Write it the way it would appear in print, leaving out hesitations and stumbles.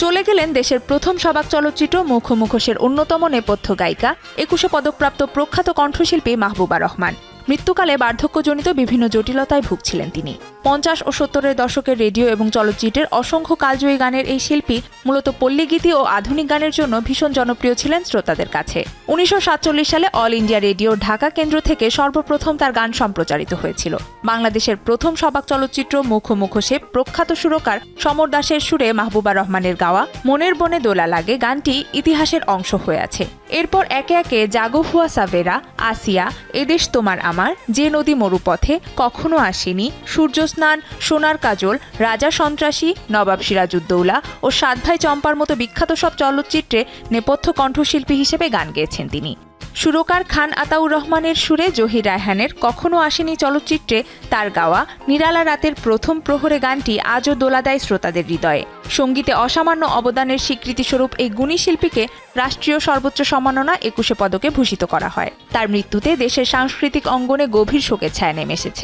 চলে গেলেন দেশের প্রথম সবাক চলচ্চিত্র মুখ ও মুখোশের অন্যতম নেপথ্য গায়িকা ২১ পদকপ্রাপ্ত প্রখ্যাত কণ্ঠশিল্পী মাহবুবা রহমান। মৃত্যুকালে বার্ধক্যজনিত বিভিন্ন জটিলতায় ভুগছিলেন তিনি। ৫০ ও ৭০-এর দশকের রেডিও এবং চলচ্চিত্রের অসংখ্য কালজয়ী গানের এই শিল্পী মূলত পল্লীগীতি ও আধুনিক গানের জন্য ভীষণ জনপ্রিয় ছিলেন শ্রোতাদের কাছে। ১৯৪৭ সালে অল ইন্ডিয়া রেডিওর ঢাকা কেন্দ্র থেকে সর্বপ্রথম তার গান সম্প্রচারিত হয়েছিল। বাংলাদেশের প্রথম সবাক চলচ্চিত্র মুখ ও মুখোশে প্রখ্যাত সুরকার সমর দাসের সুরে মাহবুবা রহমানের গাওয়া মনের বনে দোলা লাগে গানটি ইতিহাসের অংশ হয়ে আছে। এরপর একে একে জাগো হুয়া সাভেরা, আসিয়া, এদেশ তোমার আমার, যে নদী মরুপথে, কখনো আসেনি, সূর্যস্নান, সোনার কাজল, রাজা সন্ত্রাসী, নবাব সিরাজউদ্দৌলা ও সাত ভাই চম্পার মতো বিখ্যাত সব চলচ্চিত্রে নেপথ্য কণ্ঠশিল্পী হিসেবে গান গেয়েছেন তিনি। সুরকার খান আতাউর রহমানের সুরে জহির রায়হানের কখনো আসেনি চলচ্চিত্রে তার গাওয়া নিরালা রাতের প্রথম প্রহরে গানটি আজও দোলা দেয় শ্রোতাদের হৃদয়ে। সঙ্গীতে অসামান্য অবদানের স্বীকৃতিস্বরূপ এই গুণী শিল্পীকে রাষ্ট্রীয় সর্বোচ্চ সম্মাননা ২১ পদকে ভূষিত করা হয়। তার মৃত্যুতে দেশের সাংস্কৃতিক অঙ্গনে গভীর শোকের ছায়া নেমে এসেছে।